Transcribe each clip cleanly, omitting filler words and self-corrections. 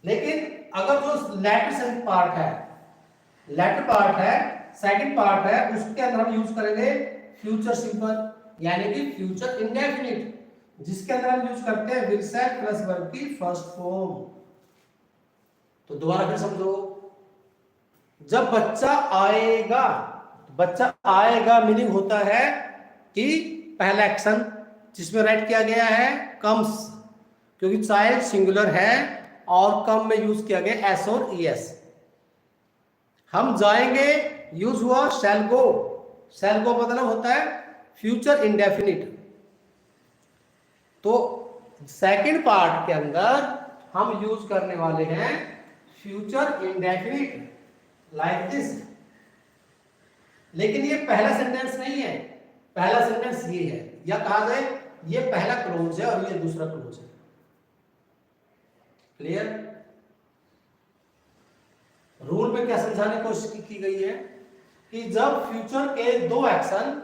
लेकिन अगर जो लेटर पार्ट है, सेकंड पार्ट है, उसके अंदर हम यूज करेंगे फ्यूचर सिंपल, यानी कि फ्यूचर इंडेफिनिट, जिसके अंदर हम यूज करते हैं विल सेड प्लस वर्ब की फर्स्ट फॉर्म। तो दोबारा फिर समझो, जब बच्चा आएगा मीनिंग होता है कि पहला एक्शन जिसमें राइट किया गया है कम्स, क्योंकि चाइल्ड सिंगुलर है और कम में यूज किया गया एस और ईएस। हम जाएंगे यूज हुआ शैल गो मतलब होता है फ्यूचर इंडेफिनिट। तो सेकंड पार्ट के अंदर हम यूज करने वाले हैं फ्यूचर इंडेफिनिट लाइक दिस। लेकिन ये पहला सेंटेंस नहीं है, पहला सेंटेंस ये है, या कहा जाए ये पहला क्लोज है और ये दूसरा क्लोज है। क्लियर? रूल में क्या समझाने की कोशिश की गई है कि जब फ्यूचर के दो एक्शन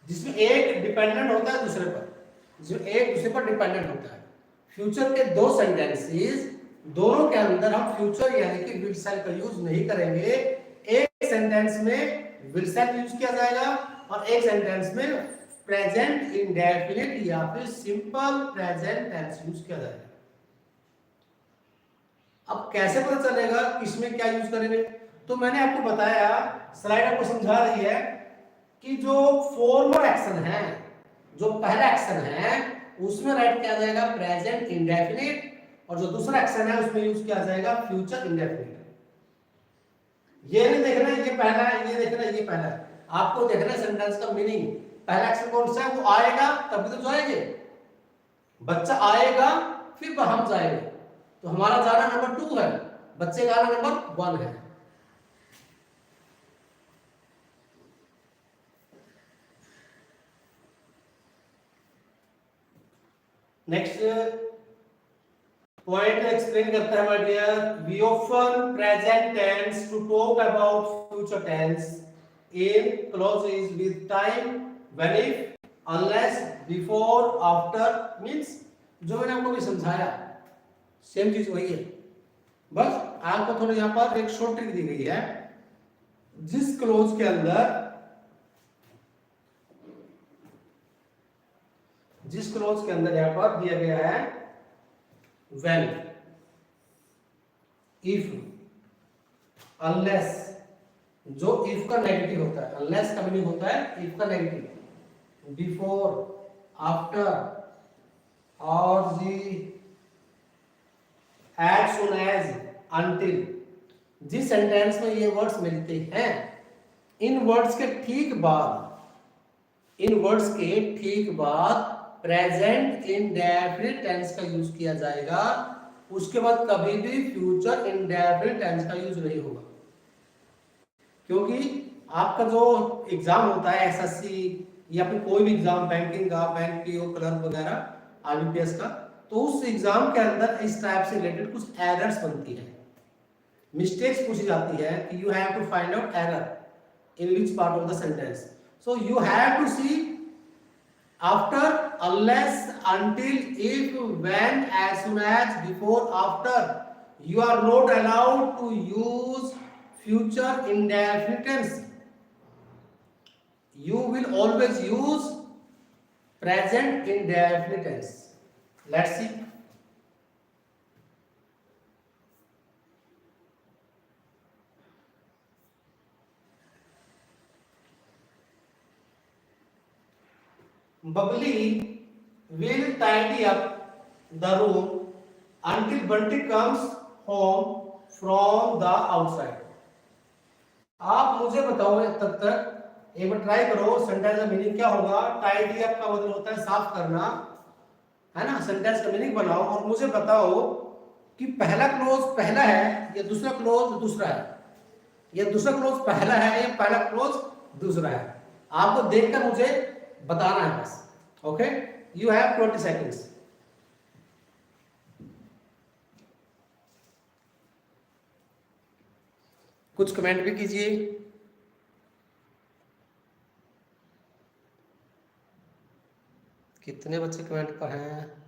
जिसमें एक डिपेंडेंट होता है दूसरे पर, जिसमें एक दूसरे पर डिपेंडेंट होता है, फ्यूचर के दो सेंटेंसेस, दोनों के अंदर हम फ्यूचर यानी कि विल शैल का यूज नहीं करेंगे। एक सेंटेंस में विल शैल यूज किया जाएगा और एक सेंटेंस में प्रेजेंट इंडेफिनिट या फिर सिंपल प्रेजेंट टेंस यूज किया जाएगा। अब कैसे पता चलेगा किसमें क्या यूज करेंगे? तो मैंने आपको बताया, स्लाइड आपको समझा रही है कि जो फॉर्मल एक्शन है, जो पहला एक्शन है उसमें राइट किया जाएगा प्रेजेंट इंडेफिनिट, और जो दूसरा एक्शन है उसमें यूज किया जाएगा फ्यूचर इंडेफिनिट। ये नहीं देखना ये पहला है, ये देखना ये पहला है, आपको देखना सेंटेंस का मीनिंग। पहला एक्शन कौन सा है? वो आएगा तभी तो जाएंगे, बच्चा आएगा फिर हम जाएंगे। तो हमारा जाना नंबर 2 है, बच्चे का आना नंबर 1 है। नेक्स्ट पॉइंट एक्सप्लेन करता है my dear, we often present tense to talk about future tense in clauses with time, when, if, unless, before, after. Means जो मैंने आपको भी समझाया सेम चीज वही है, बस आपको थोड़ा यहाँ पर एक शॉर्ट ट्रिक दी गई है। जिस क्लोज के अंदर यहाँ पर दिया गया है when, if, unless, जो if का नेगेटिव होता है, unless का मीनिंग होता है if का नेगेटिव, before, after और the as soon as, until, जिस सेंटेंस में ये वर्ड्स मिलते हैं, इन वर्ड्स के ठीक बाद प्रेजेंट इंडेफिनिट टेंस का यूज किया जाएगा। उसके बाद कभी भी फ्यूचर इंडेफिनिट टेंस का यूज नहीं होगा, क्योंकि आपका जो एग्जाम होता है एसएससी या फिर कोई भी एग्जाम, बैंकिंग का, बैंक पीओ क्लर्क वगैरह, आईबीपीएस का, तो उस एग्जाम के अंदर इस टाइप से रिलेटेड कुछ एरर्स बनती है, मिस्टेक्स पूछी जाती है कि you have to find out error in which part of the sentence. So you have to see after, unless, until, if, when, as soon as, before, after. You are not allowed to use future indefinite tense. You will always use present indefinite tense. Let's see. Bubbly will tidy up the room until Bunty comes home from the outside. आप मुझे बताओ तब तक, एक बार try करो, sentence का meaning क्या होगा। टाइडी अप का मतलब होता है साफ करना, है ना। सेंटेंस का मीनिंग बनाओ और मुझे बताओ कि पहला क्लोज पहला है या दूसरा क्लोज दूसरा है, या दूसरा क्लोज पहला है या पहला क्लोज दूसरा है। आपको देखकर मुझे बताना है बस। Okay, you have 20 seconds. कुछ कमेंट भी कीजिए। कितने बच्चे कमेंट पर हैं?